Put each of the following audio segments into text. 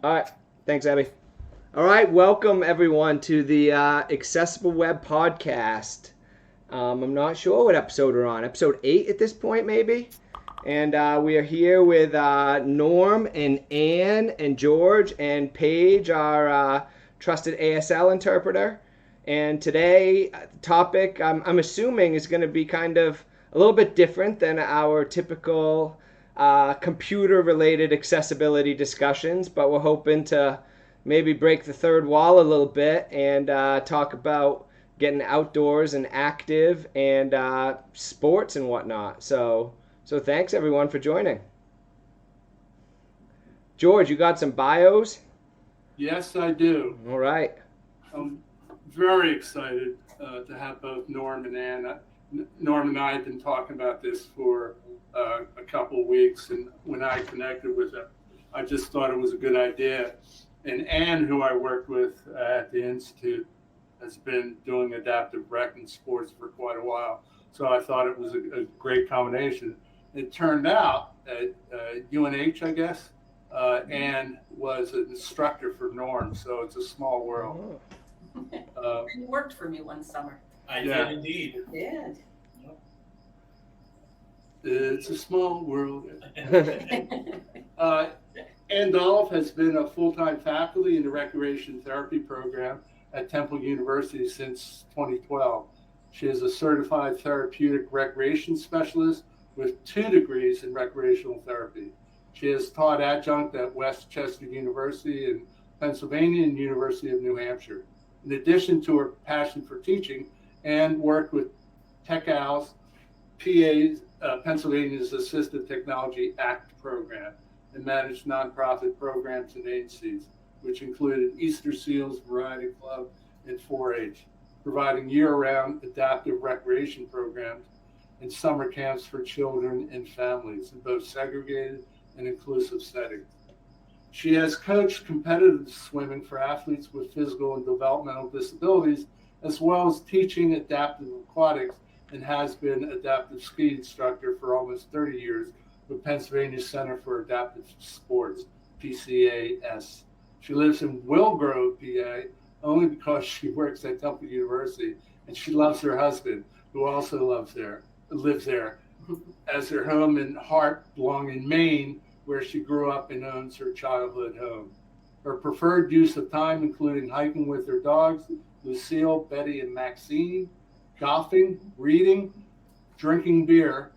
All right. Thanks, Abby. All right. Welcome, everyone, to the Accessible Web Podcast. I'm not sure what episode we're on. Episode 8 at this point, maybe? And we are here with Norm and Ann and George and Paige, our trusted ASL interpreter. And today, the topic, I'm assuming, is going to be kind of a little bit different than our typical computer-related accessibility discussions, but we're hoping to maybe break the third wall a little bit and talk about getting outdoors and active and sports and whatnot. So thanks everyone for joining. George, you got some bios? Yes, I do. All right. I'm very excited to have both Norm and Ann. Norm and I have been talking about this for a couple of weeks, and when I connected with him, I just thought it was a good idea. And Ann, who I worked with at the Institute, has been doing adaptive rec and sports for quite a while. So I thought it was a great combination. It turned out at UNH, I guess, Ann was an instructor for Norm, so it's a small world. You worked for me one summer. I did indeed. You did. It's a small world. Ann Dolloff has been a full-time faculty in the recreation therapy program at Temple University since 2012. She is a certified therapeutic recreation specialist with 2 degrees in recreational therapy. She has taught adjunct at West Chester University in Pennsylvania and University of New Hampshire. In addition to her passion for teaching, Ann worked with TechOWL's Pennsylvania's Assistive Technology ACT program and managed nonprofit programs and agencies, which included Easter Seals, Variety Club, and 4-H, providing year-round adaptive recreation programs and summer camps for children and families in both segregated and inclusive settings. She has coached competitive swimming for athletes with physical and developmental disabilities, as well as teaching adaptive aquatics, and has been adaptive ski instructor for almost 30 years with Pennsylvania Center for Adaptive Sports, PCAS. She lives in Willgrove, PA, only because she works at Temple University, and she loves her husband, who also lives there, as her home and heart belong in Maine, where she grew up and owns her childhood home. Her preferred use of time, including hiking with her dogs, Lucille, Betty, and Maxine, golfing, reading, drinking beer,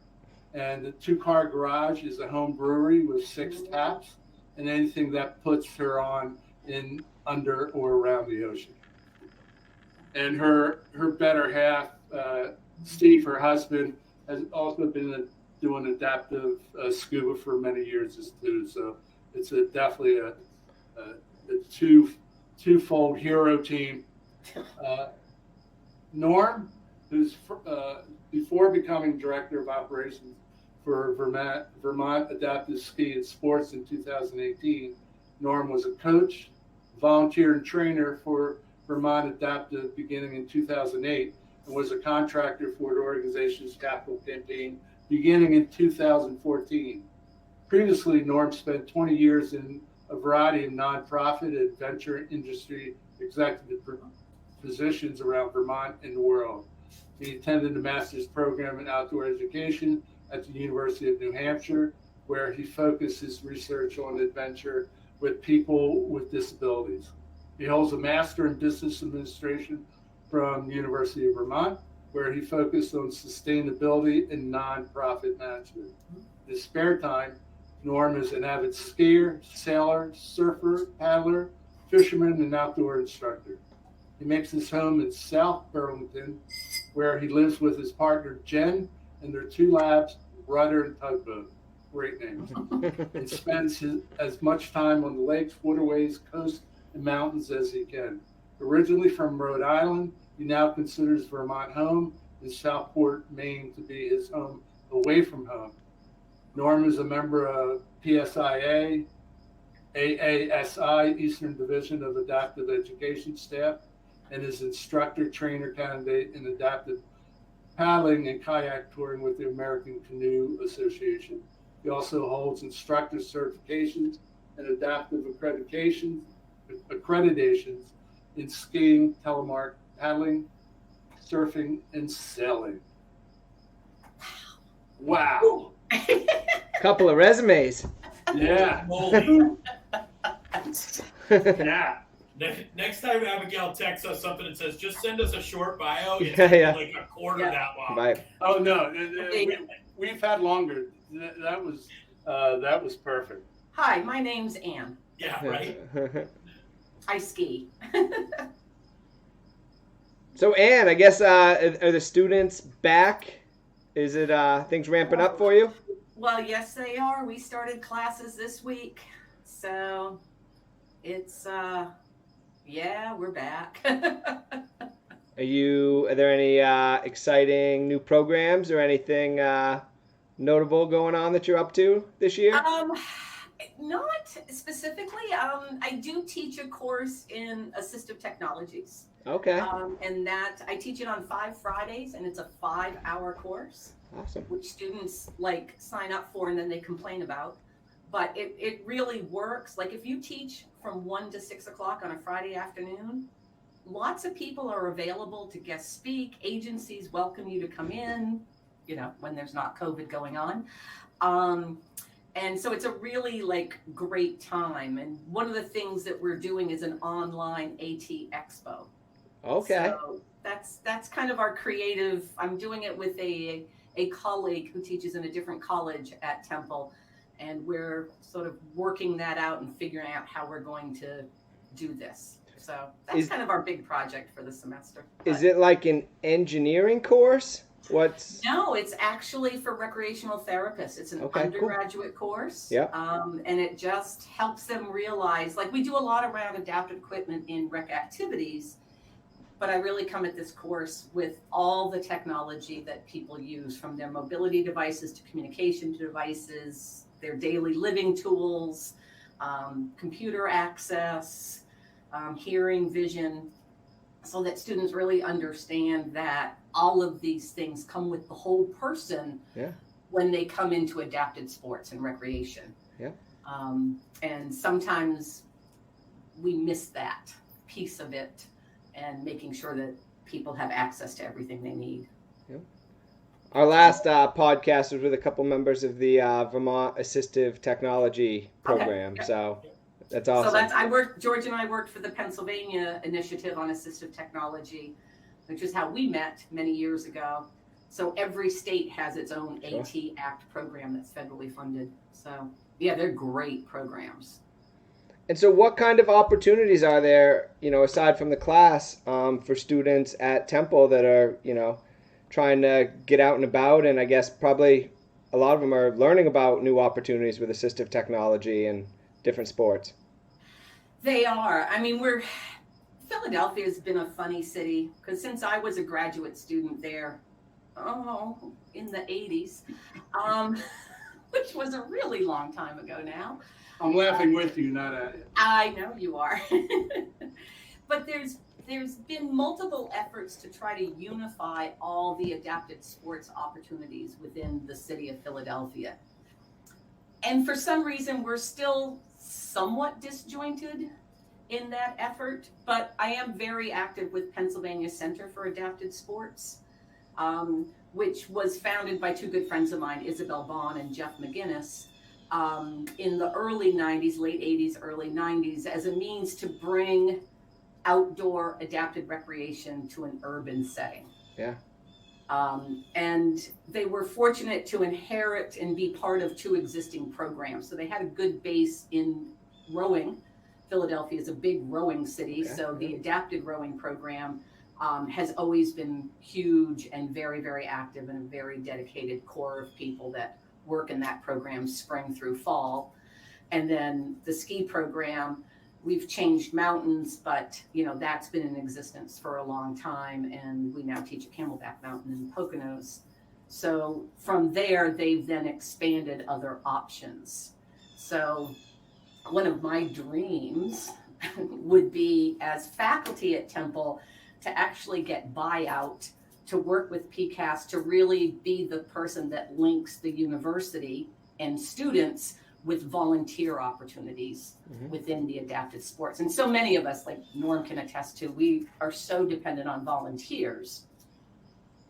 and the 2-car garage is a home brewery with 6 taps, and anything that puts her on in, under, or around the ocean. And her better half, Steve, her husband, has also been doing adaptive scuba for many years too. So it's definitely a twofold hero team. Norm, who's before becoming director of operations for Vermont Adaptive Ski and Sports in 2018, Norm was a coach, volunteer, and trainer for Vermont Adaptive beginning in 2008, and was a contractor for the organization's capital campaign beginning in 2014. Previously, Norm spent 20 years in a variety of nonprofit and venture industry executive positions around Vermont and the world. He attended the master's program in outdoor education at the University of New Hampshire, where he focused his research on adventure with people with disabilities. He holds a master in business administration from the University of Vermont, where he focused on sustainability and nonprofit management. In his spare time, Norm is an avid skier, sailor, surfer, paddler, fisherman, and outdoor instructor. He makes his home in South Burlington, where he lives with his partner, Jen, and their 2 labs, Rudder and Tugboat. Great names. And spends as much time on the lakes, waterways, coast, and mountains as he can. Originally from Rhode Island, he now considers Vermont home and Southport, Maine to be his home away from home. Norm is a member of PSIA, AASI, Eastern Division of Adaptive Education Staff, and is instructor, trainer, candidate in adaptive paddling and kayak touring with the American Canoe Association. He also holds instructor certifications and adaptive accreditations in skiing, telemark, paddling, surfing, and sailing. Wow. Couple of resumes. Yeah. Holy. Yeah. Next time Abigail texts us something and says, just send us a short bio, it's Yeah. like a quarter that long. Right. Oh no, we've had longer. That was perfect. Hi, my name's Anne. Yeah, right? I ski. So Anne, I guess are the students back? Is it things ramping up for you? Well, yes, they are. We started classes this week. So it's, yeah, we're back. Are there any exciting new programs or anything notable going on that you're up to this year? Not specifically. I do teach a course in assistive technologies. Okay. And that I teach it on 5 Fridays, and it's a 5-hour course. Awesome. Which students like sign up for and then they complain about. But it really works. Like if you teach from 1 to 6 o'clock on a Friday afternoon, lots of people are available to guest speak. Agencies welcome you to come in, when there's not COVID going on. And so it's a really great time. And one of the things that we're doing is an online AT Expo. Okay. So that's kind of our creative. I'm doing it with a colleague who teaches in a different college at Temple. And we're sort of working that out and figuring out how we're going to do this. So that's kind of our big project for the semester. Is it like an engineering course? No, it's actually for recreational therapists. It's an undergraduate course. Yeah. And it just helps them realize, we do a lot around adaptive equipment in rec activities, but I really come at this course with all the technology that people use, from their mobility devices to communication devices, their daily living tools, computer access, hearing, vision, so that students really understand that all of these things come with the whole person when they come into adapted sports and recreation. Yeah. And sometimes we miss that piece of it and making sure that people have access to everything they need. Yeah. Our last podcast was with a couple members of the Vermont Assistive Technology program. Okay. So that's awesome. So George and I worked for the Pennsylvania initiative on assistive technology, which is how we met many years ago. So every state has its own AT Act program that's federally funded. So yeah, they're great programs. And so what kind of opportunities are there, aside from the class, for students at Temple that are, trying to get out and about? And I guess probably a lot of them are learning about new opportunities with assistive technology and different sports. They are. I mean, Philadelphia has been a funny city, because since I was a graduate student there, in the 80s, which was a really long time ago now. I'm laughing with you, not at you. I know you are. But there's been multiple efforts to try to unify all the adapted sports opportunities within the city of Philadelphia. And for some reason, we're still somewhat disjointed in that effort, but I am very active with Pennsylvania Center for Adapted Sports, which was founded by 2 good friends of mine, Isabel Bond and Jeff McGinnis, in the early 90s, late 80s, early 90s, as a means to bring outdoor adapted recreation to an urban setting. Yeah. And they were fortunate to inherit and be part of 2 existing programs. So they had a good base in rowing. Philadelphia is a big rowing city, so the adapted rowing program has always been huge and very, very active, and a very dedicated core of people that work in that program spring through fall. And then the ski program, we've changed mountains, but that's been in existence for a long time, and we now teach at Camelback Mountain in Poconos. So from there, they've then expanded other options. So one of my dreams would be, as faculty at Temple, to actually get buyout to work with PCAST to really be the person that links the university and students with volunteer opportunities within the adaptive sports. And so many of us, like Norm can attest to, we are so dependent on volunteers.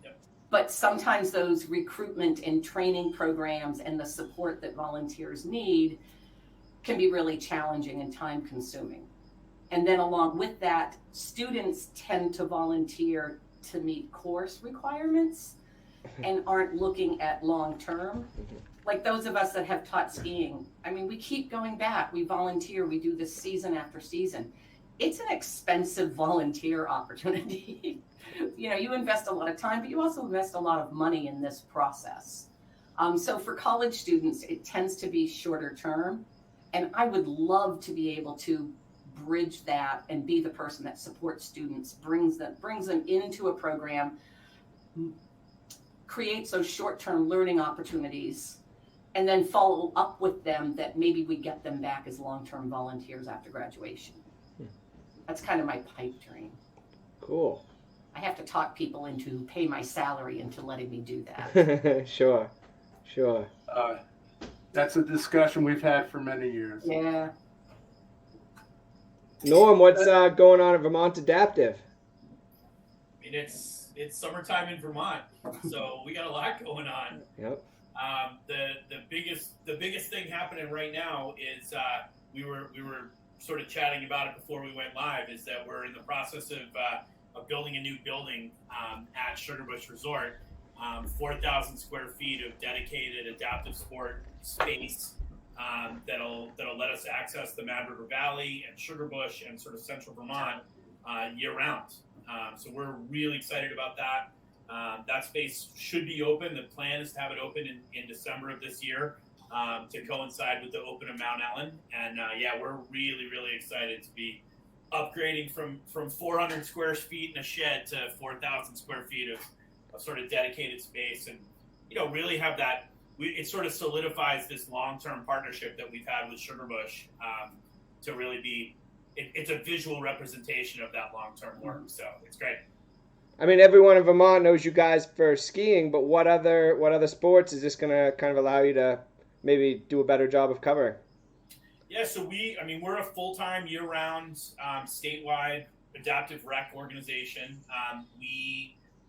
Yep. But sometimes those recruitment and training programs and the support that volunteers need can be really challenging and time consuming. And then along with that, students tend to volunteer to meet course requirements and aren't looking at long term. Like those of us that have taught skiing, I mean, we keep going back, we volunteer, we do this season after season. It's an expensive volunteer opportunity. You know, you invest a lot of time, but you also invest a lot of money in this process. So for college students, it tends to be shorter term. And I would love to be able to bridge that and be the person that supports students, brings them into a program, creates those short-term learning opportunities, and then follow up with them that maybe we get them back as long-term volunteers after graduation. That's kind of my pipe dream. Cool. I have to talk people into pay my salary into letting me do that. Sure. That's a discussion we've had for many years. Yeah. Norm, what's going on at Vermont Adaptive? I mean, it's summertime in Vermont, so we got a lot going on. Yep. The biggest thing happening right now is we were sort of chatting about it before we went live. Is that we're in the process of building a new building at Sugarbush Resort, 4,000 square feet of dedicated adaptive sport space. That'll let us access the Mad River Valley and Sugarbush and sort of central Vermont year round. So we're really excited about that. That space should be open. The plan is to have it open in December of this year to coincide with the open of Mount Ellen. And we're really, really excited to be upgrading from 400 square feet in a shed to 4,000 square feet of sort of dedicated space, and really have that. It sort of solidifies this long-term partnership that we've had with Sugarbush to really be. It's a visual representation of that long-term work, so it's great. I mean, everyone in Vermont knows you guys for skiing, but what other sports is this going to kind of allow you to maybe do a better job of covering? Yeah, so we're a full-time, year-round, statewide adaptive rec organization.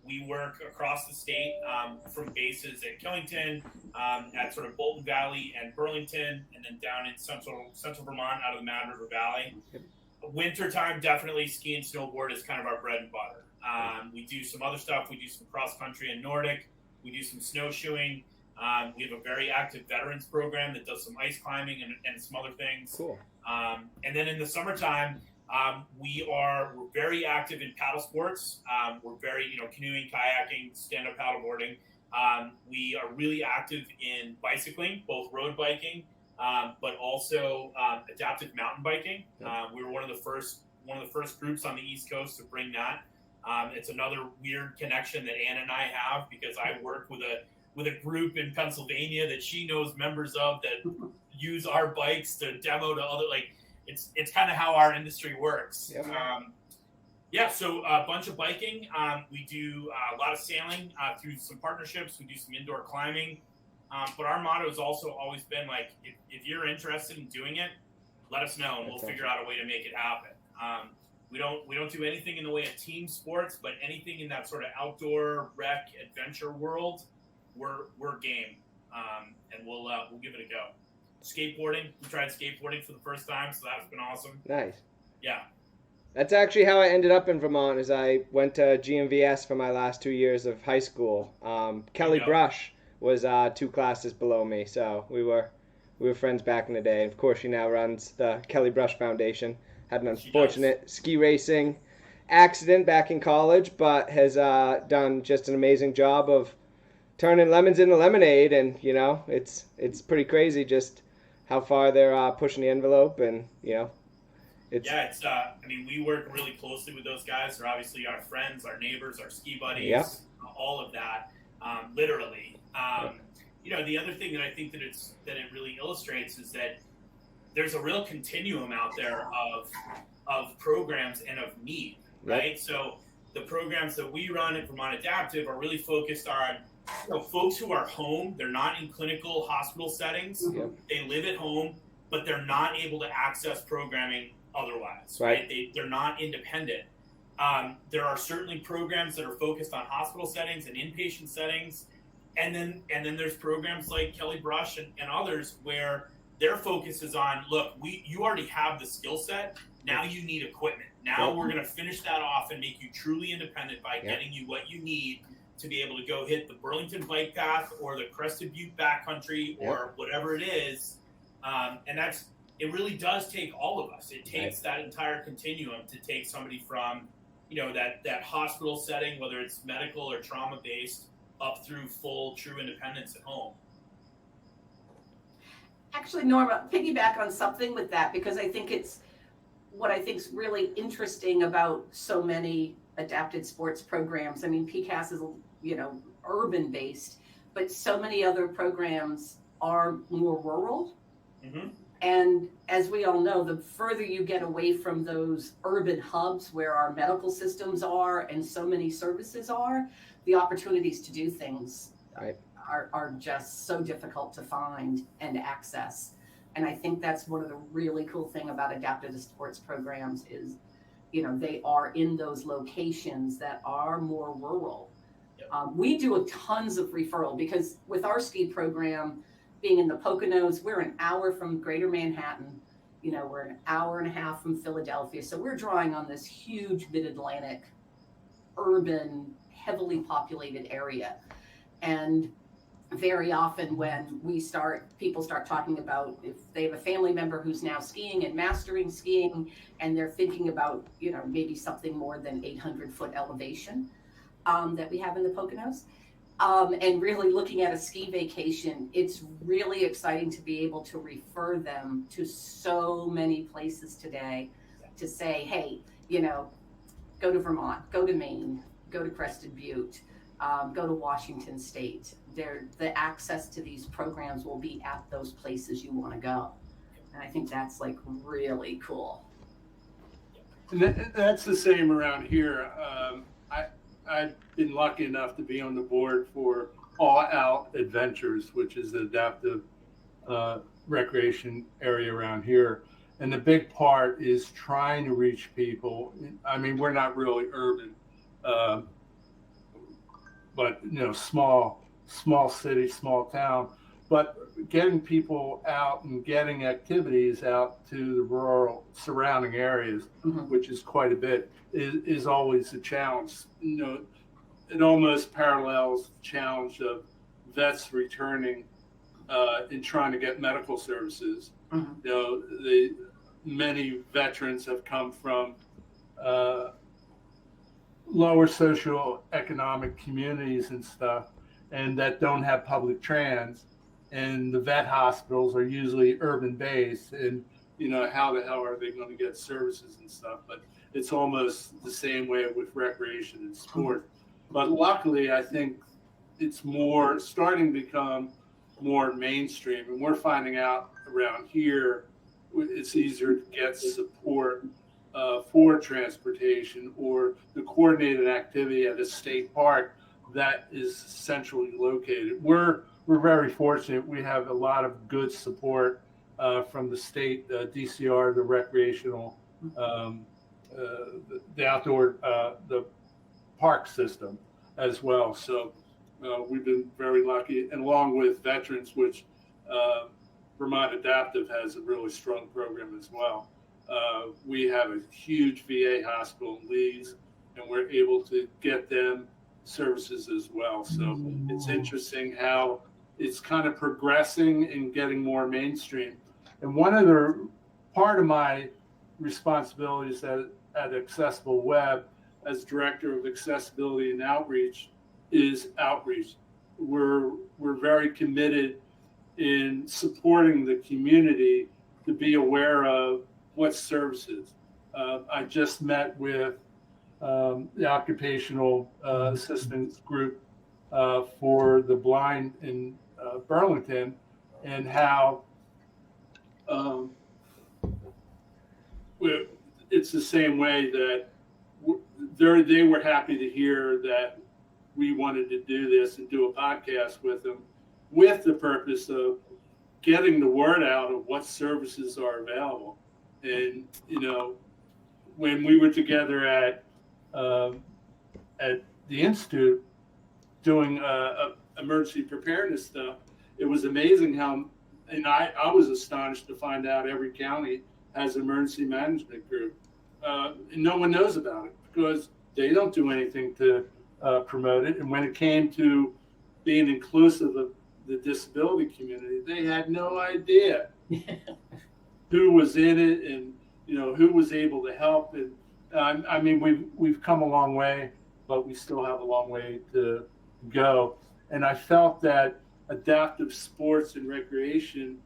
We work across the state from bases at Killington, at sort of Bolton Valley and Burlington, and then down in central Vermont out of the Mad River Valley. Yep. Wintertime, definitely ski and snowboard is kind of our bread and butter. We do some other stuff. We do some cross country and Nordic. We do some snowshoeing. We have a very active veterans program that does some ice climbing and some other things. Cool. And then in the summertime, we're very active in paddle sports. We're very, canoeing, kayaking, stand-up paddleboarding. We are really active in bicycling, both road biking, but also adaptive mountain biking. We were one of the first groups on the East Coast to bring that. It's another weird connection that Anna and I have because I work with a group in Pennsylvania that she knows members of that use our bikes to demo to other It's kind of how our industry works. Yep. So a bunch of biking. We do a lot of sailing through some partnerships. We do some indoor climbing. But our motto has also always been if you're interested in doing it, let us know and we'll figure out a way to make it happen. We don't do anything in the way of team sports, but anything in that sort of outdoor rec adventure world, we're game, and we'll give it a go. Skateboarding, we tried skateboarding for the first time, so that's been awesome. Nice. Yeah. That's actually how I ended up in Vermont. Is I went to GMVS for my last 2 years of high school. Kelly Brush was 2 classes below me, so we were friends back in the day. Of course, she now runs the Kelly Brush Foundation. Had an unfortunate ski racing accident back in college, but has done just an amazing job of turning lemons into lemonade. And it's pretty crazy just how far they're pushing the envelope, and we work really closely with those guys. They're obviously our friends, our neighbors, our ski buddies, all of that, literally. The other thing that I think that it really illustrates is that there's a real continuum out there of programs and of need, right? So the programs that we run at Vermont Adaptive are really focused on folks who are home, they're not in clinical hospital settings. Yep. They live at home, but they're not able to access programming otherwise. Right. They're not independent. There are certainly programs that are focused on hospital settings and inpatient settings. And then there's programs like Kelly Brush and others where their focus is on, look, you already have the skill set. Now you need equipment. Now we're going to finish that off and make you truly independent by getting you what you need to be able to go hit the Burlington Bike Path or the Crested Butte Backcountry or whatever it is. And it really does take all of us. It takes that entire continuum to take somebody from, that hospital setting, whether it's medical or trauma-based, up through full, true independence at home. Actually, Norma, piggyback on something with that, because I think it's what I think is really interesting about so many adapted sports programs. I mean, PCAS is, urban based, but so many other programs are more rural. Mm-hmm. And as we all know, the further you get away from those urban hubs where our medical systems are and so many services are, the opportunities to do things are just so difficult to find and access. And I think that's one of the really cool thing about adaptive sports programs is, they are in those locations that are more rural. Yep. We do tons of referral because with our ski program, being in the Poconos, we're an hour from Greater Manhattan. We're an hour and a half from Philadelphia. So we're drawing on this huge mid-Atlantic, urban, heavily populated area. And very often when people start talking about if they have a family member who's now skiing and mastering skiing, and they're thinking about, maybe something more than 800-foot elevation that we have in the Poconos. And really looking at a ski vacation, it's really exciting to be able to refer them to so many places today to say, hey, go to Vermont, go to Maine, go to Crested Butte, go to Washington State. The access to these programs will be at those places you want to go. And I think that's really cool. And that's the same around here. I've been lucky enough to be on the board for All Out Adventures, which is the adaptive recreation area around here. And the big part is trying to reach people. I mean, we're not really urban, but small city, small town. But getting people out and getting activities out to the rural surrounding areas, which is quite a bit, is always a challenge. It almost parallels the challenge of vets returning and trying to get medical services. Many veterans have come from lower socioeconomic communities and stuff, and that don't have public trans. And the vet hospitals are usually urban based, and how the hell are they going to get services and stuff? But it's almost the same way with recreation and sport. But luckily, I think it's starting to become more mainstream, and we're finding out around here it's easier to get support for transportation or the coordinated activity at a state park that is centrally located. We're very fortunate. We have a lot of good support from the state, DCR, the recreational, the outdoor, the park system as well. So we've been very lucky, and along with veterans, which Vermont Adaptive has a really strong program as well. We have a huge VA hospital in Leeds, and we're able to get them services as well. So it's interesting how it's kind of progressing and getting more mainstream. And part of my responsibilities at Accessible Web as Director of Accessibility and Outreach is outreach. We're very committed in supporting the community to be aware of what services. I just met with the occupational assistance group for the blind in Burlington, and how it's the same way that they were happy to hear that we wanted to do this and do a podcast with them with the purpose of getting the word out of what services are available. And, when we were together at the Institute doing emergency preparedness stuff, it was amazing how, and I was astonished to find out every county has an emergency management group. And no one knows about it because they don't do anything to promote it. And when it came to being inclusive of the disability community, they had no idea who was in it and who was able to help. And I mean, we've come a long way, but we still have a long way to go. And I felt that adaptive sports and recreation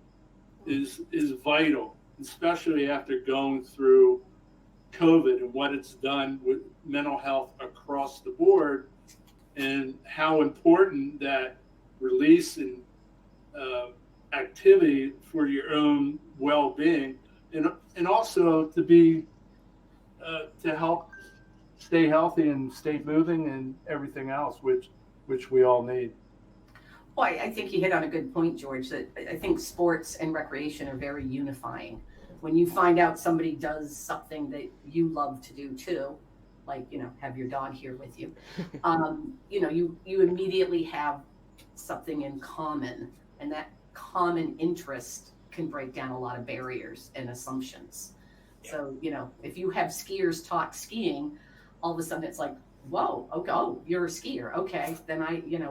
is vital, especially after going through COVID and what it's done with mental health across the board, and how important that release and activity for your own well-being, and also to be to help stay healthy and stay moving and everything else, which we all need. Well, I think you hit on a good point, George, that I think sports and recreation are very unifying. When you find out somebody does something that you love to do too, like, have your dog here with you, you immediately have something in common, and that common interest can break down a lot of barriers and assumptions. Yeah. So, if you have skiers talk skiing, all of a sudden it's like, whoa, okay, oh, you're a skier. Okay, then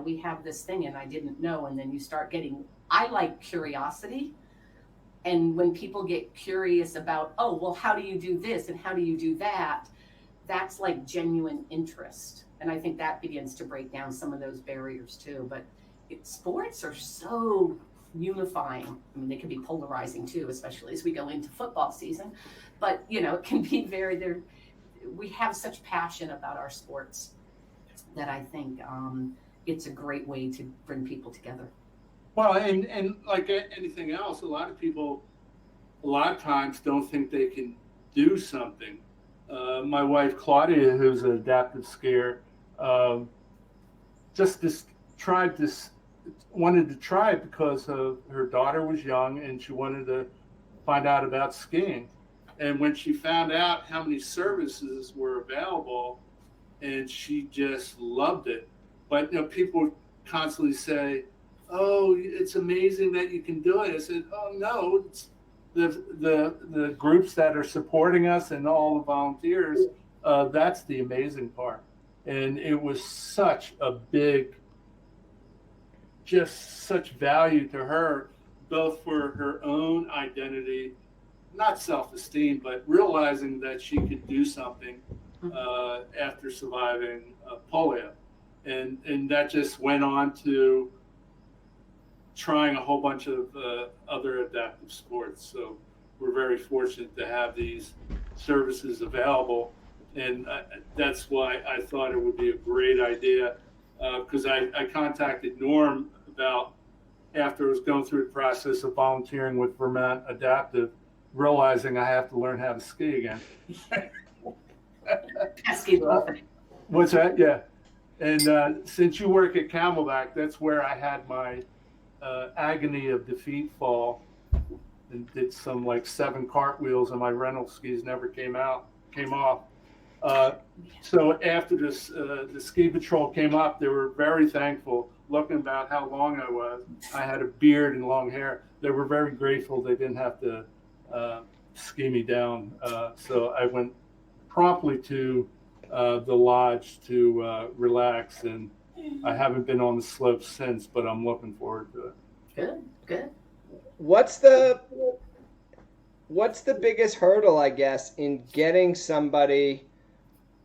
we have this thing and I didn't know. And then you start getting, I like curiosity. And when people get curious about, oh, well, how do you do this and how do you do that? That's like genuine interest. And I think that begins to break down some of those barriers too. But sports are so unifying. I mean, they can be polarizing too, especially as we go into football season. But, it can be we have such passion about our sports that I think it's a great way to bring people together. Well, and like anything else, a lot of people, a lot of times don't think they can do something. My wife, Claudia, who's an adaptive skier, wanted to try it because her daughter was young and she wanted to find out about skiing. And when she found out how many services were available, and she just loved it. But people constantly say, "Oh, it's amazing that you can do it." I said, "Oh no, it's the groups that are supporting us and all the volunteers. That's the amazing part." And it was such such value to her, both for her own identity, not self-esteem, but realizing that she could do something after surviving polio. And that just went on to trying a whole bunch of other adaptive sports. So we're very fortunate to have these services available. And that's why I thought it would be a great idea, because I contacted Norm about, after I was going through the process of volunteering with Vermont Adaptive, realizing I have to learn how to ski again. What's that? Yeah. And since you work at Camelback, that's where I had my agony of defeat fall, and did some 7 cartwheels, and my rental skis never came off. So after this, the ski patrol came up, they were very thankful, looking about how long I was. I had a beard and long hair. They were very grateful they didn't have to ski me down. So I went promptly to the lodge to relax, and I haven't been on the slopes since, but I'm looking forward to it. Good. What's the biggest hurdle, I guess, in getting somebody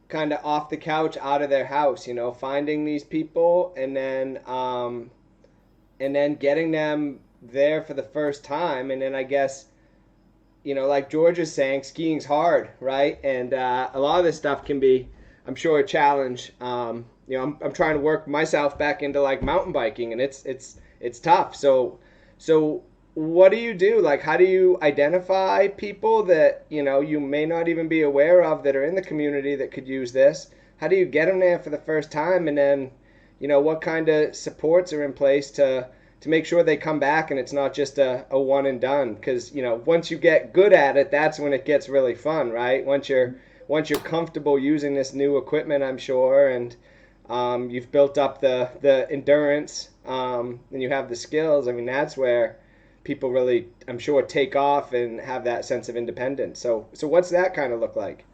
kind of off the couch, out of their house, finding these people and then getting them there for the first time? And then I guess, like George is saying, skiing's hard, right? And a lot of this stuff can be, I'm sure, a challenge. I'm trying to work myself back into mountain biking, and it's tough. So what do you do? How do you identify people that, you may not even be aware of that are in the community that could use this? How do you get them there for the first time? And then what kind of supports are in place to make sure they come back and it's not just a one and done. Because once you get good at it, that's when it gets really fun, right? Once you're comfortable using this new equipment, I'm sure, and you've built up the endurance, and you have the skills. I mean, that's where people really, I'm sure, take off and have that sense of independence. So what's that kind of look like?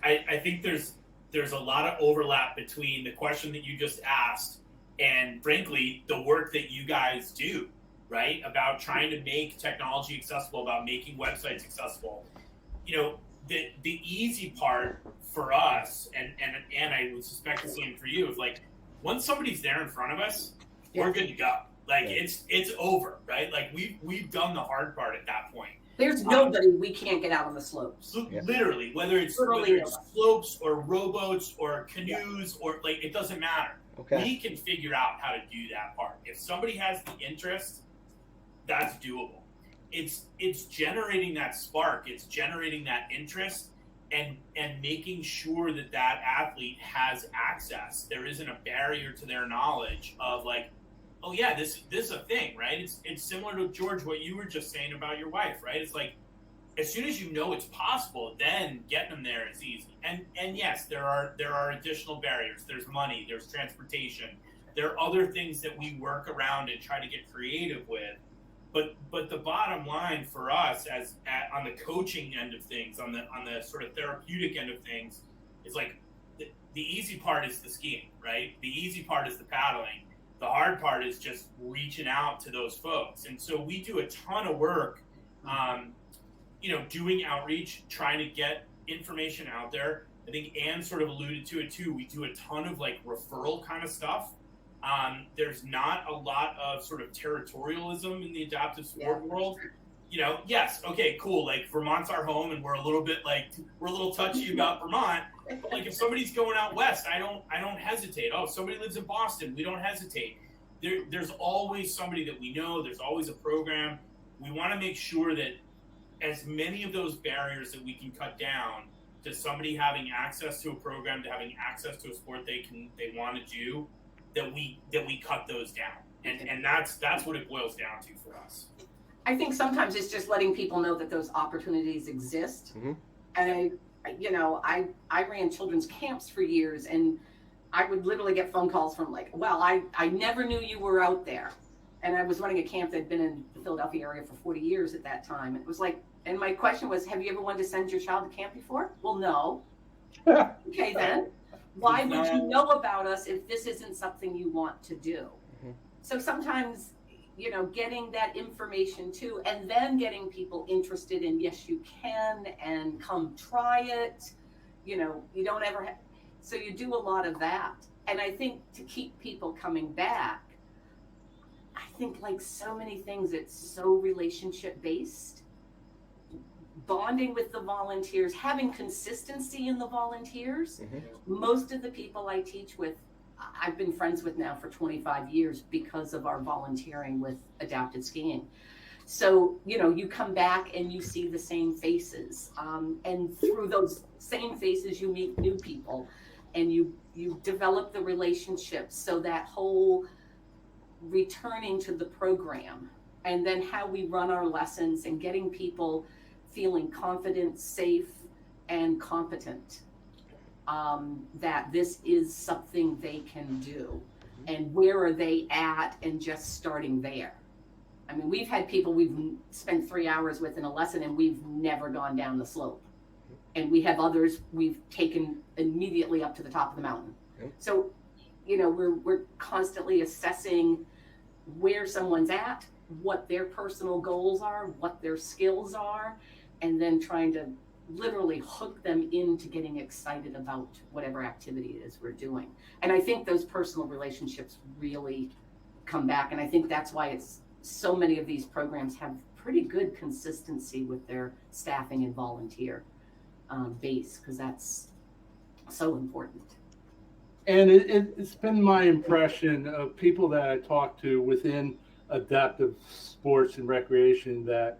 I think there's a lot of overlap between the question that you just asked and, frankly, the work that you guys do, right? About trying to make technology accessible, about making websites accessible. The easy part for us, and I would suspect the same for you, is like, once somebody's there in front of us, we're good to go. Like, it's over, right? Like, we've done the hard part at that point. There's nobody we can't get out on the slopes. Literally, whether it's slopes or rowboats or canoes or it doesn't matter. Okay. We can figure out how to do that part. If somebody has the interest, that's doable. It's generating that spark. It's generating that interest and making sure that athlete has access. There isn't a barrier to their knowledge of oh yeah, this is a thing, right? It's similar to, George, what you were just saying about your wife, right? It's like, as soon as you know it's possible, then getting them there is easy. And yes, there are additional barriers. There's money, there's transportation, there are other things that we work around and try to get creative with. But the bottom line for us, on the coaching end of things, on the sort of therapeutic end of things, is the easy part is the skiing, right? The easy part is the paddling. The hard part is just reaching out to those folks. And so we do a ton of work, doing outreach, trying to get information out there. I think Ann sort of alluded to it too. We do a ton of referral kind of stuff. There's not a lot of sort of territorialism in the adaptive sport world. Yes, okay, cool. Vermont's our home, and we're a little touchy about Vermont. But if somebody's going out west, I don't hesitate. Oh, somebody lives in Boston, we don't hesitate. There's always somebody that we know. There's always a program. We want to make sure that as many of those barriers that we can cut down to somebody having access to a program, to having access to a sport they want to do, that we cut those down. And that's what it boils down to for us. I think sometimes it's just letting people know that those opportunities exist. Mm-hmm. And I ran children's camps for years, and I would literally get phone calls from I never knew you were out there. And I was running a camp that had been in the Philadelphia area for 40 years at that time. And it was and my question was, have you ever wanted to send your child to camp before? Well, no. Okay, then. Why would you know about us if this isn't something you want to do? Mm-hmm. So sometimes, getting that information too, and then getting people interested in, yes, you can, and come try it. You don't ever so you do a lot of that. And I think to keep people coming back, I think so many things, it's so relationship based. Bonding with the volunteers, having consistency in the volunteers. Mm-hmm. Most of the people I teach with, I've been friends with now for 25 years because of our volunteering with adaptive skiing. So, you come back and you see the same faces. And through those same faces, you meet new people and you develop the relationships. So that whole returning to the program, and then how we run our lessons and getting people feeling confident, safe, and competent, that this is something they can do. And where are they at, and just starting there. I mean, we've had people we've spent 3 hours with in a lesson and we've never gone down the slope. And we have others we've taken immediately up to the top of the mountain. So, we're constantly assessing where someone's at, what their personal goals are, what their skills are, and then trying to literally hook them into getting excited about whatever activity it is we're doing. And I think those personal relationships really come back. And I think that's why so many of these programs have pretty good consistency with their staffing and volunteer base, because that's so important. And it's been my impression of people that I talk to within adaptive sports and recreation that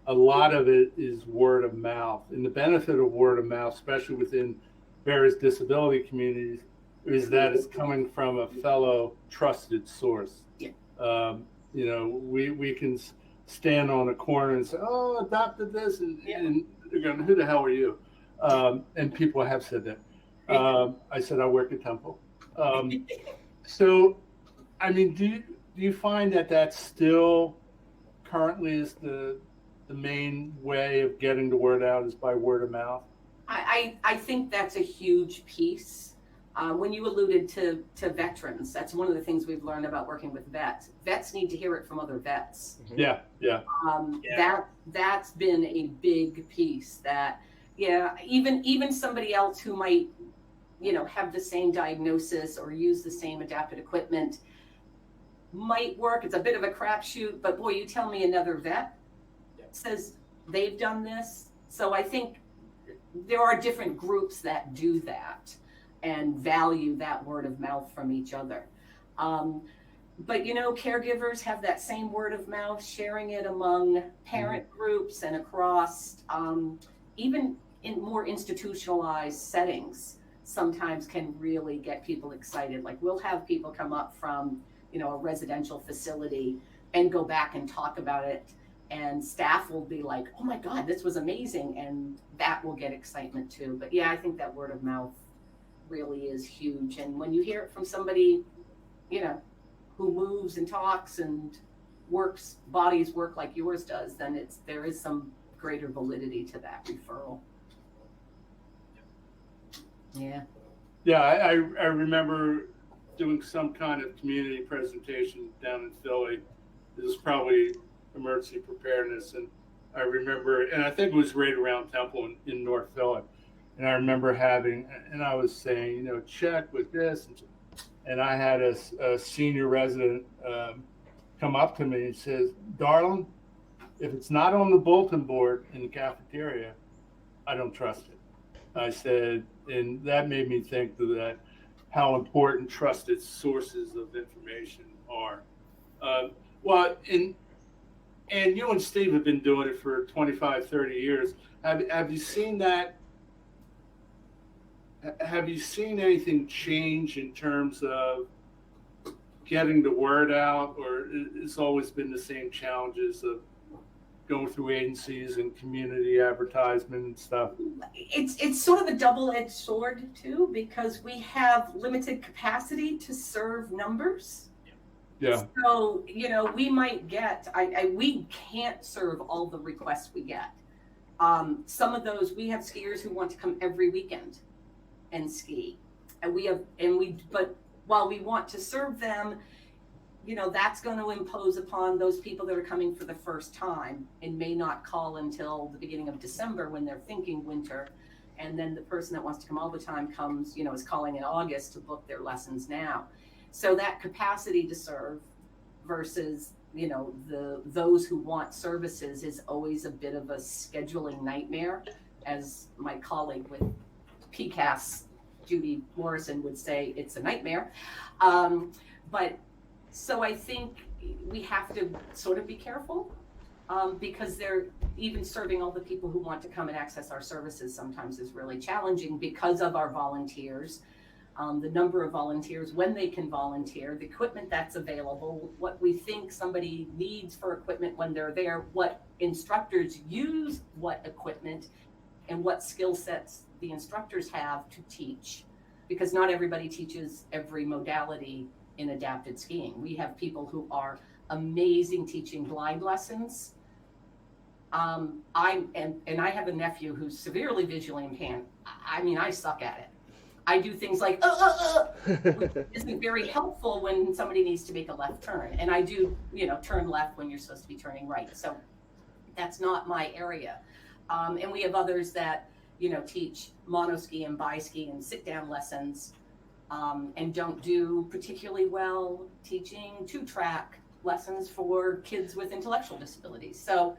a lot of it is word of mouth. And the benefit of word of mouth, especially within various disability communities, is that it's coming from a fellow trusted source. Yeah. You know, we can stand on a corner and say, "Oh, adopted this," and they're going, "Who the hell are you?" And people have said that. I said I work at Temple. So, I mean, do you find that that's still currently is the main way of getting the word out is by word of mouth? I think that's a huge piece. When you alluded to veterans, that's one of the things we've learned about working with vets. Vets need to hear it from other vets. Mm-hmm. That's been a big piece that, even somebody else who might, have the same diagnosis or use the same adapted equipment might work. It's a bit of a crapshoot, but boy, you tell me another vet says they've done this. So I think there are different groups that do that and value that word of mouth from each other. But caregivers have that same word of mouth, sharing it among parent groups and across, even in more institutionalized settings, sometimes can really get people excited. Like we'll have people come up from, a residential facility and go back and talk about it. And staff will be like, "Oh my God, this was amazing." And that will get excitement too. But I think that word of mouth really is huge. And when you hear it from somebody, who moves and talks and bodies work like yours does, then there is some greater validity to that referral. I remember doing some kind of community presentation down in Philly. It was probably emergency preparedness, and I remember, and I think it was right around Temple in North Philly, and I remember and I was saying, check with this, and I had a senior resident come up to me and says, "Darling, if it's not on the bulletin board in the cafeteria, I don't trust it." I said, and that made me think that how important trusted sources of information are. And you and Steve have been doing it for 25, 30 years. Have you seen that? Have you seen anything change in terms of getting the word out, or it's always been the same challenges of going through agencies and community advertisement and stuff? It's sort of a double-edged sword too, because we have limited capacity to serve numbers. Yeah. So, we might get, we can't serve all the requests we get. Some of those, we have skiers who want to come every weekend and ski. But while we want to serve them, that's going to impose upon those people that are coming for the first time and may not call until the beginning of December when they're thinking winter. And then the person that wants to come all the time comes, is calling in August to book their lessons now. So that capacity to serve versus, those who want services is always a bit of a scheduling nightmare. As my colleague with PCAS, Judy Morrison, would say, it's a nightmare. So I think we have to sort of be careful because they're even serving all the people who want to come and access our services sometimes is really challenging because of our volunteers. The number of volunteers, when they can volunteer, the equipment that's available, what we think somebody needs for equipment when they're there, what instructors use, what equipment, and what skill sets the instructors have to teach. Because not everybody teaches every modality in adapted skiing. We have people who are amazing teaching blind lessons. I have a nephew who's severely visually impaired. I suck at it. I do things like, which isn't very helpful when somebody needs to make a left turn. And I do, turn left when you're supposed to be turning right. So that's not my area. And we have others that, teach monoski and bi-ski and sit-down lessons and don't do particularly well teaching two-track lessons for kids with intellectual disabilities. So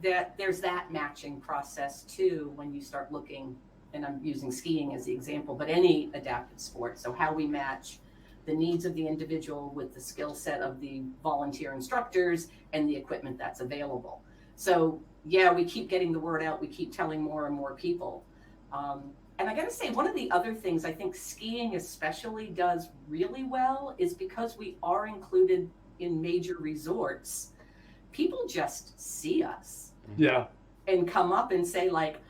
that there's that matching process too when you start looking, and I'm using skiing as the example, but any adaptive sport. So how we match the needs of the individual with the skill set of the volunteer instructors and the equipment that's available. So we keep getting the word out. We keep telling more and more people. And I got to say, one of the other things I think skiing especially does really well is because we are included in major resorts, people just see us. Yeah. And come up and say like,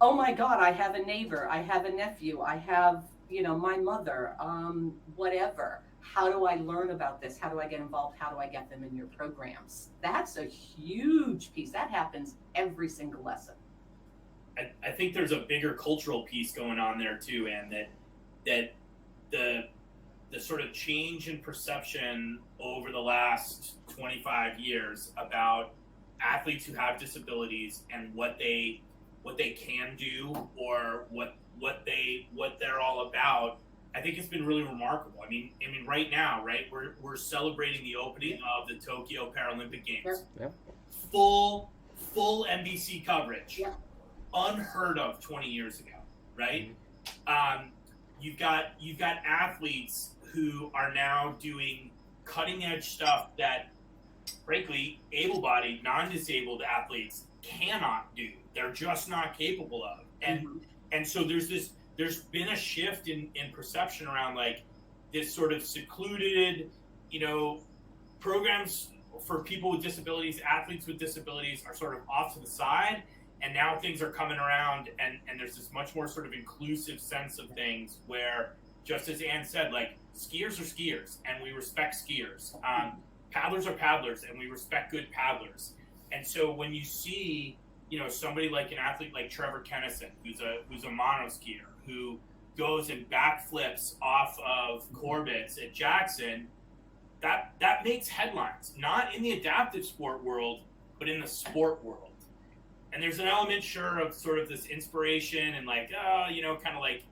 oh my God, I have a neighbor, I have a nephew, I have, my mother, whatever. How do I learn about this? How do I get involved? How do I get them in your programs? That's a huge piece. That happens every single lesson. I think there's a bigger cultural piece going on there too, and that the sort of change in perception over the last 25 years about athletes who have disabilities and what they can do or what they're all about. I think it's been really remarkable. I mean, right now, right, we're celebrating the opening of the Tokyo Paralympic Games. Yep. Full NBC coverage. Yep. Unheard of 20 years ago, right? You've got athletes who are now doing cutting edge stuff that, frankly, able-bodied, non-disabled athletes cannot do. They're just not capable of. And so there's been a shift in perception around like this sort of secluded, programs for people with disabilities, athletes with disabilities are sort of off to the side. And now things are coming around and there's this much more sort of inclusive sense of things where, just as Ann said, like skiers are skiers and we respect skiers. Paddlers are paddlers and we respect good paddlers. And so when you see, somebody like an athlete like Trevor Kennison, who's a monoskier, who goes and backflips off of Corbett's at Jackson, that makes headlines, not in the adaptive sport world, but in the sport world. And there's an element, sure, of sort of this inspiration and like, kind of like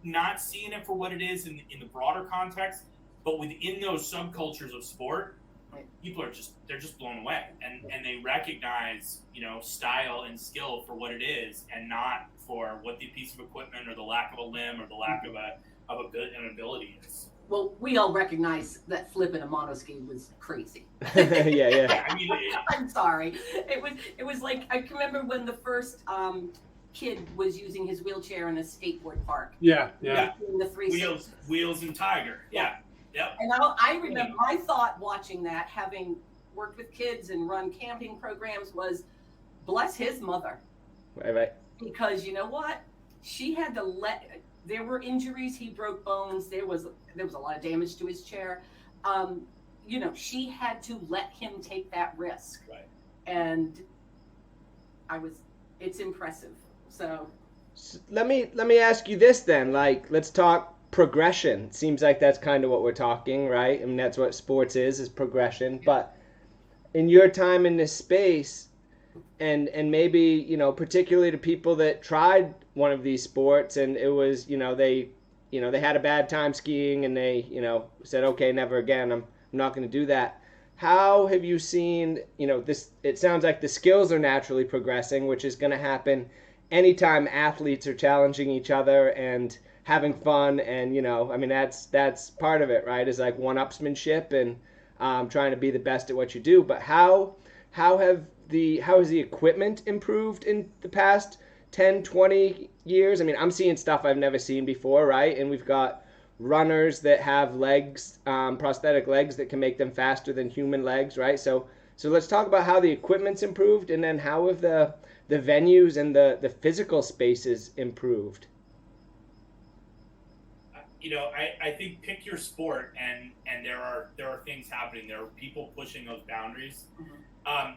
not seeing it for what it is in the broader context, but within those subcultures of sport, people they're just blown away and they recognize, style and skill for what it is and not for what the piece of equipment or the lack of a limb or the lack of an ability is. Well, we all recognize that flipping a monoski was crazy. Yeah. I mean, I'm sorry. It was like, I can remember when the first kid was using his wheelchair in a skateboard park. Yeah. The Wheels and Tiger. Yeah. Yep. And I remember my thought watching that, having worked with kids and run camping programs, was bless his mother. Right. Because you know what? She had to there were injuries, he broke bones, there was a lot of damage to his chair. She had to let him take that risk. Right. And it's impressive. So let me ask you this then, like, let's talk progression. Seems like that's kind of what we're talking, right? I mean, that's what sports is progression. Yeah. But in your time in this space, and maybe, particularly to people that tried one of these sports and it was, they had a bad time skiing and they, said, okay, never again, I'm not going to do that. How have you seen, this, it sounds like the skills are naturally progressing, which is going to happen anytime athletes are challenging each other and having fun. And, that's part of it, right? Is like one-upsmanship and trying to be the best at what you do. But how has the equipment improved in the past 10, 20 years? I mean, I'm seeing stuff I've never seen before, right? And we've got runners that have legs, prosthetic legs that can make them faster than human legs, right? So let's talk about how the equipment's improved and then how have the venues and the physical spaces improved. I think pick your sport and there are things happening. There are people pushing those boundaries. Mm-hmm.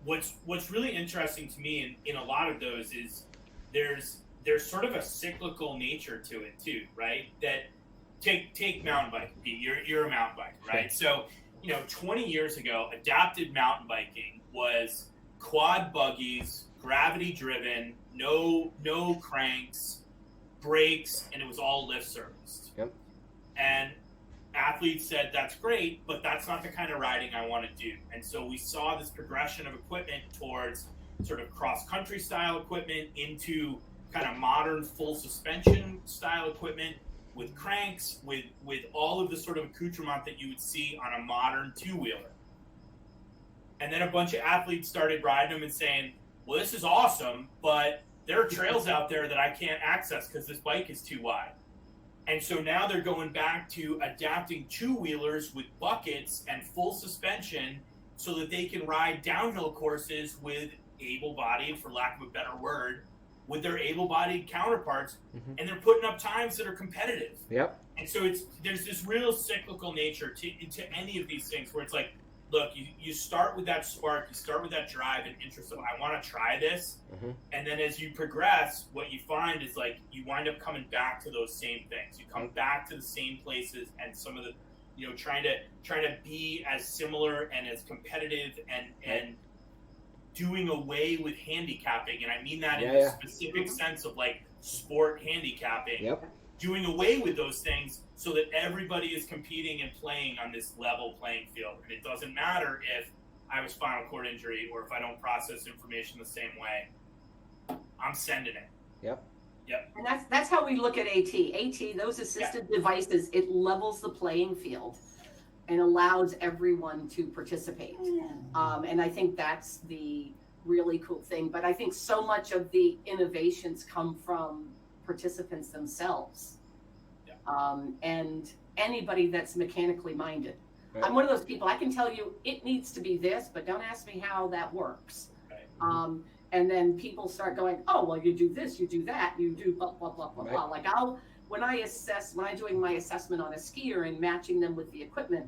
What's really interesting to me in a lot of those is there's sort of a cyclical nature to it too, right? That take mountain biking, Pete. You're a mountain biker, right? So 20 years ago, adapted mountain biking was quad buggies, gravity driven, no cranks, brakes, and it was all lift serviced. Yep. And athletes said, that's great, but that's not the kind of riding I want to do. And so we saw this progression of equipment towards sort of cross-country style equipment into kind of modern full suspension style equipment with cranks, with all of the sort of accoutrement that you would see on a modern two-wheeler. And then a bunch of athletes started riding them and saying, well, this is awesome, but there are trails out there that I can't access because this bike is too wide. And so now they're going back to adapting two-wheelers with buckets and full suspension so that they can ride downhill courses with able-bodied, for lack of a better word, with their able-bodied counterparts, and they're putting up times that are competitive. Yep. And so there's this real cyclical nature to any of these things where it's like, look, you start with that spark, you start with that drive and interest of, I want to try this. And then as you progress, what you find is like, you wind up coming back to those same things. You come back to the same places, and some of the, trying to be as similar and as competitive and doing away with handicapping. And I mean that in the specific sense of like sport handicapping. Yep. Doing away with those things so that everybody is competing and playing on this level playing field. And it doesn't matter if I have a spinal cord injury or if I don't process information the same way. I'm sending it. Yep. And that's how we look at AT. Those assistive devices, it levels the playing field and allows everyone to participate. And I think that's the really cool thing. But I think so much of the innovations come from participants themselves, and anybody that's mechanically minded. Right. I'm one of those people, I can tell you it needs to be this, but don't ask me how that works. Right. And then people start going, oh, well, you do this, you do that, you do blah, blah, blah, blah, blah. Like when I'm doing my assessment on a skier and matching them with the equipment,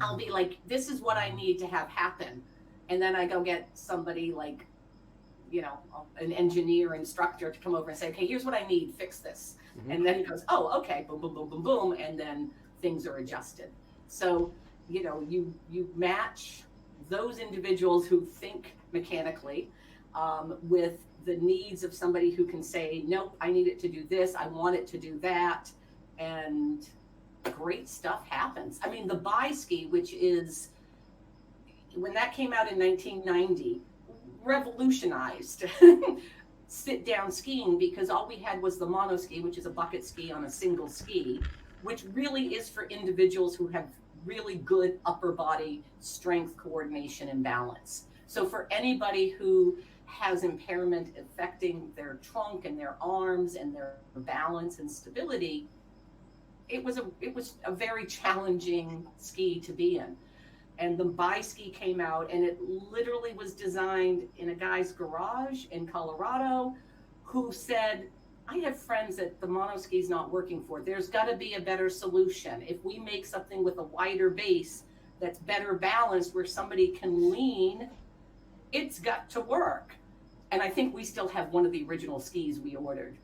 I'll be like, this is what I need to have happen. And then I go get somebody like, an engineer instructor to come over and say, okay, here's what I need, fix this. And then he goes, oh, okay, boom, boom, boom, boom, boom. And then things are adjusted. So, you match those individuals who think mechanically with the needs of somebody who can say, nope, I need it to do this. I want it to do that. And great stuff happens. I mean, the bi-ski, which is, when that came out in 1990, revolutionized sit-down skiing, because all we had was the monoski, which is a bucket ski on a single ski, which really is for individuals who have really good upper body strength, coordination, and balance. So for anybody who has impairment affecting their trunk and their arms and their balance and stability, it was a very challenging ski to be in. And the bi-ski came out, and it literally was designed in a guy's garage in Colorado who said, I have friends that the monoski's not working for. There's got to be a better solution. If we make something with a wider base that's better balanced where somebody can lean, it's got to work. And I think we still have one of the original skis we ordered.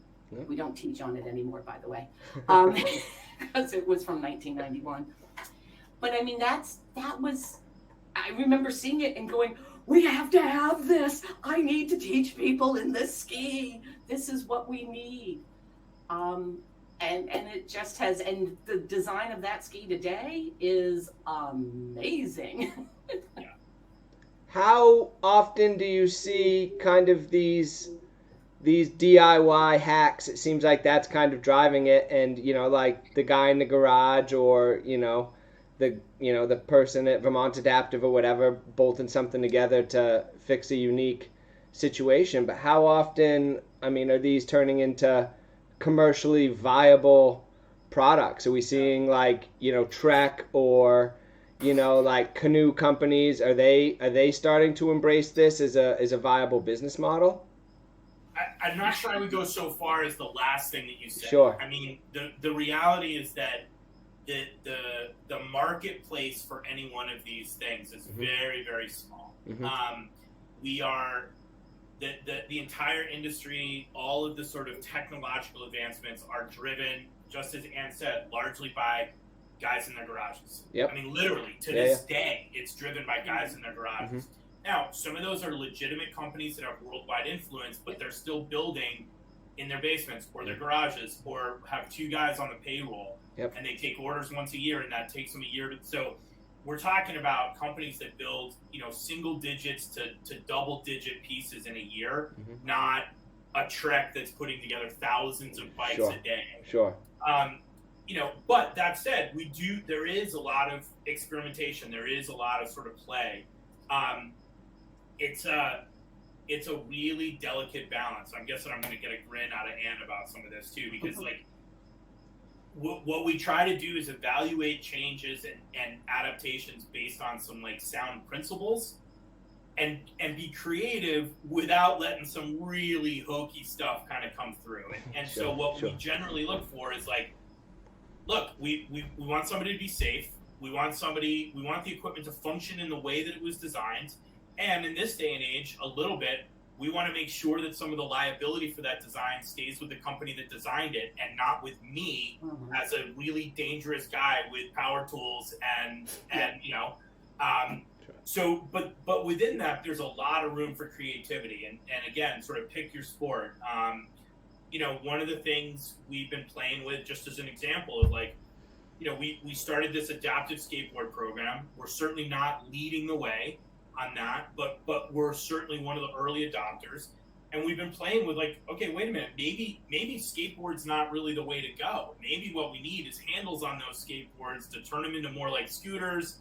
We don't teach on it anymore, by the way, because it was from 1991. But I mean, I remember seeing it and going, we have to have this. I need to teach people in this ski. This is what we need. And it just has, and the design of that ski today is amazing. How often do you see kind of these DIY hacks? It seems like that's kind of driving it, and like the guy in the garage, or the person at Vermont Adaptive or whatever, bolting something together to fix a unique situation. But how often, are these turning into commercially viable products? Are we seeing Trek or like canoe companies? Are they starting to embrace this as a viable business model? I'm not sure I would go so far as the last thing that you said. Sure. The reality is that the marketplace for any one of these things is very, very small. We are the entire industry, all of the sort of technological advancements are driven, just as Ann said, largely by guys in their garages. Yep. Literally to this day, it's driven by guys in their garages. Now, some of those are legitimate companies that have worldwide influence, but they're still building in their basements or their garages, or have two guys on the payroll. Yep. And they take orders once a year, and that takes them a year. So we're talking about companies that build, single digits to double digit pieces in a year, not a Trek that's putting together thousands of bikes a day. Sure. But that said, there is a lot of experimentation. There is a lot of sort of play. it's a really delicate balance. I'm guessing I'm going to get a grin out of Ann about some of this too, because like what we try to do is evaluate changes and adaptations based on some like sound principles, and be creative without letting some really hokey stuff kind of come through. And Sure, so what sure. we generally look for is like, look, we want somebody to be safe. We want the equipment to function in the way that it was designed. And in this day and age, a little bit, we want to make sure that some of the liability for that design stays with the company that designed it and not with me as a really dangerous guy with power tools and you know, so, but within that, there's a lot of room for creativity. And again, sort of pick your sport. You know, one of the things we've been playing with, just as an example of like, you know, we started this adaptive skateboard program. We're certainly not leading the way on that, but we're certainly one of the early adopters. And we've been playing with like, okay, wait a minute, maybe skateboard's not really the way to go. Maybe what we need is handles on those skateboards to turn them into more like scooters.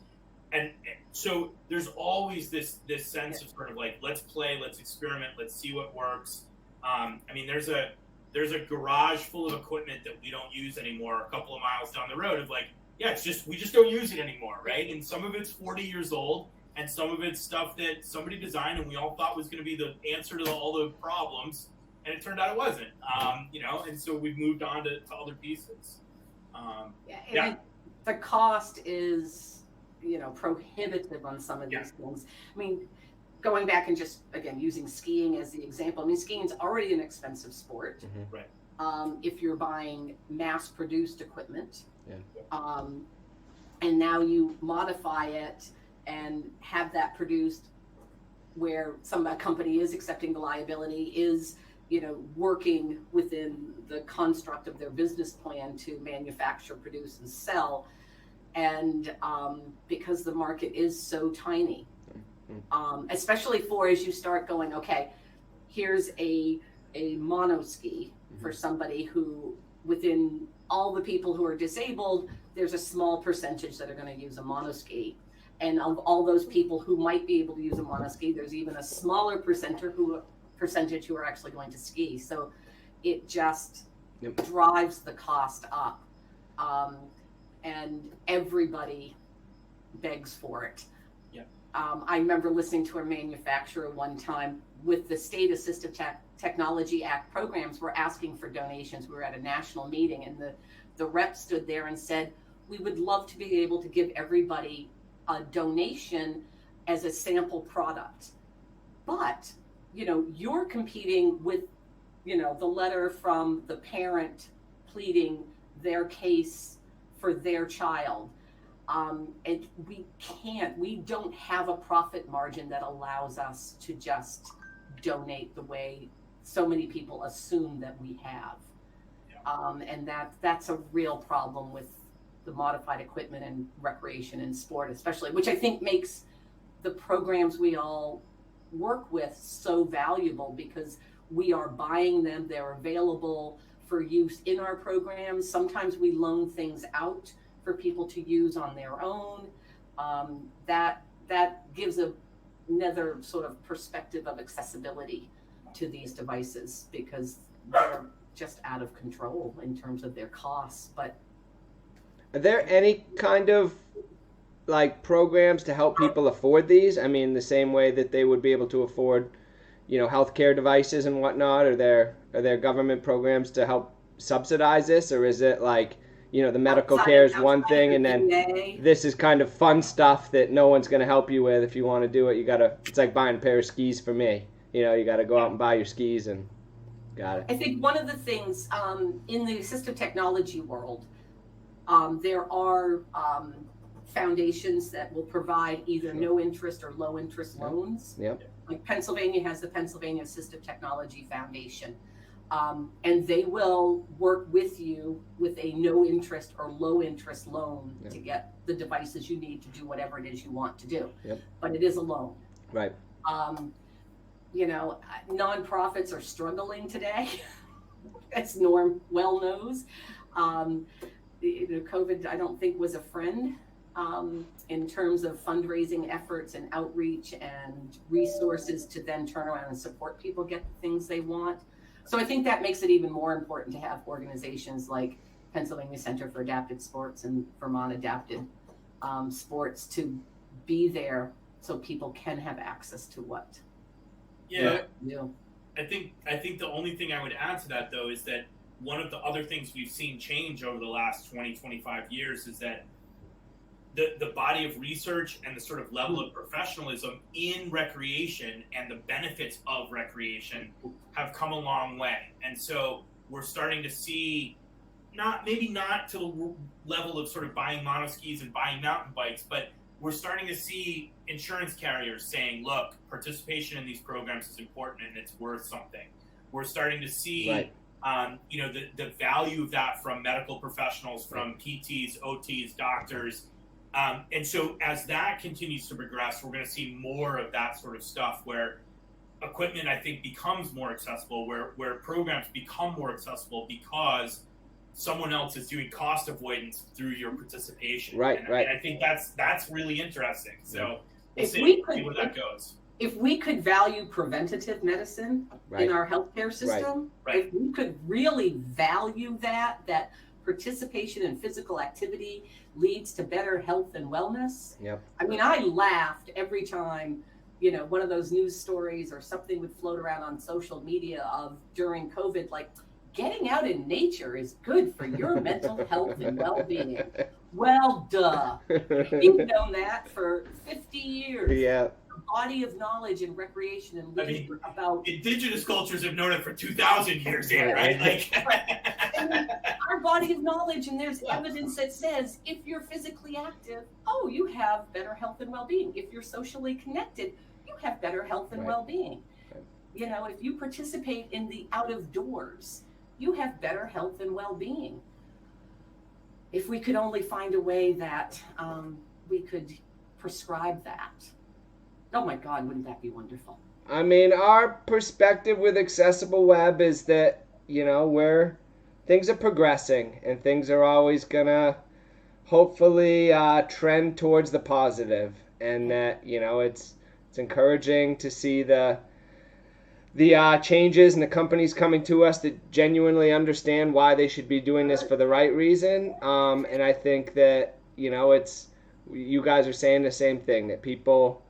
And so there's always this sense of sort of like, let's play, let's experiment, let's see what works. I mean, there's a garage full of equipment that we don't use anymore a couple of miles down the road of like, yeah, it's just, we just don't use it anymore, right? And some of it's 40 years old, and some of it's stuff that somebody designed and we all thought was going to be the answer to all the problems, and it turned out it wasn't. You know, and so we've moved on to other pieces. The cost is, you know, prohibitive on some of these things. I mean, going back and just, again, using skiing as the example, I mean, skiing's already an expensive sport. Mm-hmm. Right. If you're buying mass-produced equipment, and now you modify it and have that produced where a company is accepting the liability, is, you know, working within the construct of their business plan to manufacture, produce, and sell. And because the market is so tiny, especially for as you start going, okay, here's a mono ski for somebody who, within all the people who are disabled, there's a small percentage that are going to use a mono ski. And of all those people who might be able to use a mono ski, there's even a smaller percentage who are actually going to ski. So it just drives the cost up. And everybody begs for it. I remember listening to a manufacturer one time with the State Assistive Technology Act programs were asking for donations. We were at a national meeting, and the rep stood there and said, we would love to be able to give everybody a donation as a sample product. But, you know, you're competing with, you know, the letter from the parent pleading their case for their child. And we don't have a profit margin that allows us to just donate the way so many people assume that we have. And that's a real problem with the modified equipment and recreation and sport, especially, which I think makes the programs we all work with so valuable, because we are buying them, they're available for use in our programs. Sometimes we loan things out for people to use on their own. That gives another sort of perspective of accessibility to these devices, because they're just out of control in terms of their costs. But are there any kind of like programs to help people afford these? I mean, the same way that they would be able to afford, you know, healthcare devices and whatnot. Are there government programs to help subsidize this, or is it like, you know, the medical care is one thing, and then this is kind of fun stuff that no one's going to help you with? If you want to do it, it's like buying a pair of skis for me. You know, you got to go out and buy your skis and got it. I think one of the things in the assistive technology world, there are foundations that will provide either no interest or low interest loans. Like Pennsylvania has the Pennsylvania Assistive Technology Foundation. And they will work with you with a no interest or low interest loan to get the devices you need to do whatever it is you want to do. But it is a loan. Right. You know, nonprofits are struggling today, as Norm well knows. COVID, I don't think, was a friend in terms of fundraising efforts and outreach and resources to then turn around and support people get the things they want. So I think that makes it even more important to have organizations like Pennsylvania Center for Adaptive Sports and Vermont Adaptive Sports to be there so people can have access to what. Yeah. I think the only thing I would add to that, though, is that one of the other things we've seen change over the last 20, 25 years is that the body of research and the sort of level of professionalism in recreation and the benefits of recreation have come a long way. And so we're starting to see, maybe not to the level of sort of buying monoskis and buying mountain bikes, but we're starting to see insurance carriers saying, look, participation in these programs is important and it's worth something. We're starting to see, the value of that from medical professionals, from PTs, OTs, doctors. And so as that continues to progress, we're going to see more of that sort of stuff where equipment, I think, becomes more accessible, where programs become more accessible because someone else is doing cost avoidance through your participation. Right. And I think that's really interesting. So we'll see where that goes. If we could value preventative medicine in our healthcare system, if we could really value that participation in physical activity leads to better health and wellness. I mean, I laughed every time, one of those news stories or something would float around on social media of during COVID, like, getting out in nature is good for your mental health and well-being. Well, duh. You've known that for 50 years. Yeah. The body of knowledge in recreation and learning about indigenous cultures have known it for 2,000 years here, right? And our body of knowledge, and there's evidence that says if you're physically active, you have better health and well-being. If you're socially connected, you have better health and well-being. If you participate in the out of doors, you have better health and well-being. If we could only find a way that we could prescribe that. Oh my God, wouldn't that be wonderful? I mean, our perspective with Accessible Web is that, things are progressing and things are always gonna hopefully trend towards the positive, and that, it's encouraging to see the changes and the companies coming to us that genuinely understand why they should be doing this for the right reason. And I think that, you guys are saying the same thing, that people,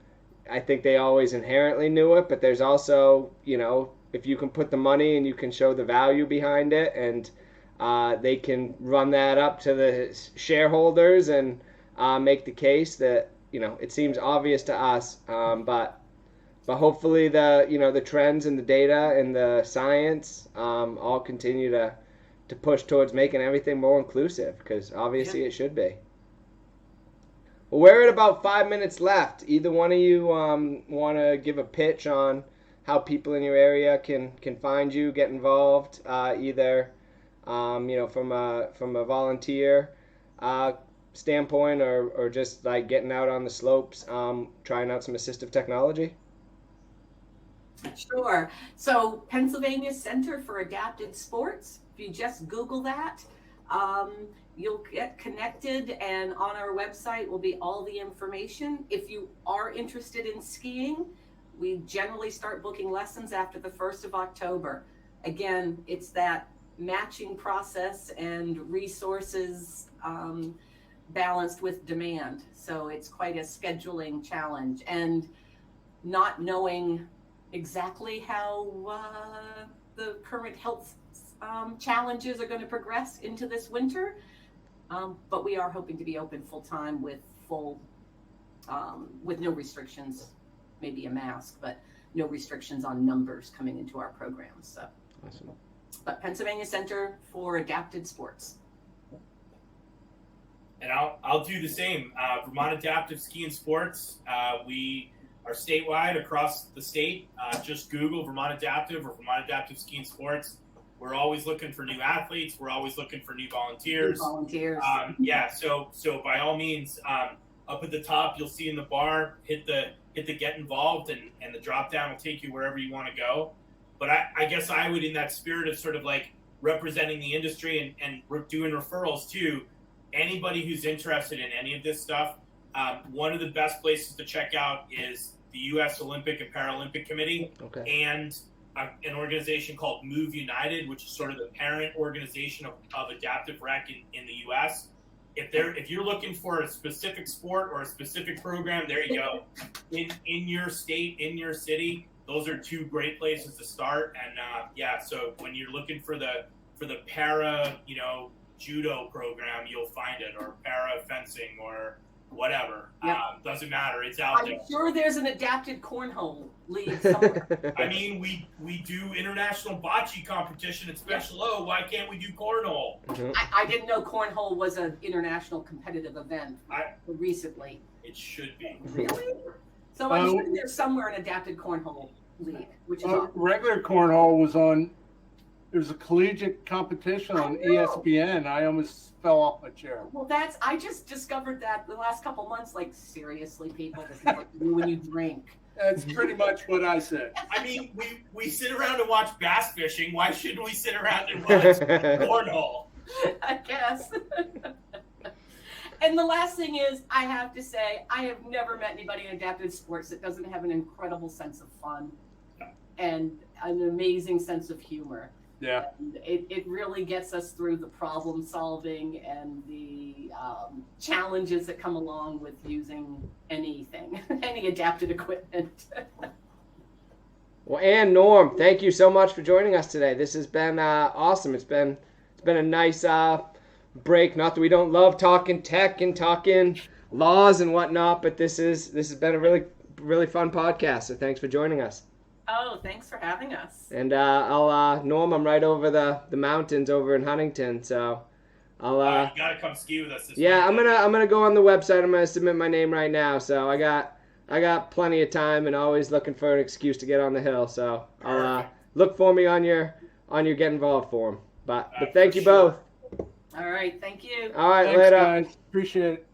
I think they always inherently knew it, but there's also, if you can put the money and you can show the value behind it, and they can run that up to the shareholders and make the case that, it seems obvious to us, but hopefully the trends and the data and the science all continue to push towards making everything more inclusive, because obviously it should be. Well, we're at about 5 minutes left. Either one of you want to give a pitch on how people in your area can find you, get involved, either from a volunteer standpoint or just like getting out on the slopes, trying out some assistive technology? Sure. So Pennsylvania Center for Adaptive Sports, if you just Google that, you'll get connected, and on our website will be all the information. If you are interested in skiing, we generally start booking lessons after the 1st of October. Again, it's that matching process and resources balanced with demand. So it's quite a scheduling challenge, and not knowing exactly how the current health challenges are going to progress into this winter. But we are hoping to be open full time with no restrictions, maybe a mask, but no restrictions on numbers coming into our programs. So, awesome. But Pennsylvania Center for Adaptive Sports. And I'll do the same. Vermont Adaptive Ski and Sports. We are statewide across the state. Just Google Vermont Adaptive or Vermont Adaptive Ski and Sports. We're always looking for new athletes. We're always looking for new volunteers. So by all means, up at the top, you'll see in the bar, hit the get involved, and the drop down will take you wherever you want to go. But I guess I would, in that spirit of sort of like representing the industry and doing referrals too, anybody who's interested in any of this stuff, one of the best places to check out is the U.S. Olympic and Paralympic Committee, and an organization called Move United, which is sort of the parent organization of Adaptive Rec in the U.S. If you're looking for a specific sport or a specific program, there you go. In your state, in your city, those are two great places to start. And so when you're looking for the para, judo program, you'll find it, or para fencing, or whatever. Doesn't matter. It's out there. I'm sure there's an adapted cornhole league somewhere. I mean, we do international bocce competition at Special O. Why can't we do cornhole? I didn't know cornhole was an international competitive event recently. It should be. Really? So I'm sure there's somewhere an adapted cornhole league, which is awesome. Regular cornhole was on. There's a collegiate competition on ESPN. I almost fell off my chair. Well, I just discovered that the last couple months. Like, seriously, people, this is what you do when you drink. That's pretty much what I said. I mean, we sit around and watch bass fishing. Why shouldn't we sit around and watch cornhole? I guess. And the last thing is, I have to say, I have never met anybody in adaptive sports that doesn't have an incredible sense of fun and an amazing sense of humor. Yeah. And it really gets us through the problem solving and the challenges that come along with using anything, any adapted equipment. Well, and Norm, thank you so much for joining us today. This has been awesome. It's been a nice break. Not that we don't love talking tech and talking laws and whatnot, but this has been a really fun podcast. So thanks for joining us. Oh, thanks for having us. And Norm, I'm right over the mountains over in Huntington, so I'll you gotta come ski with us this yeah, weekend. I'm gonna go on the website. I'm gonna submit my name right now, so I got plenty of time and always looking for an excuse to get on the hill. So I'll look for me on your Get Involved forum. But thank you both. All right, thank you. All right, Thanks, later. guys. Appreciate it.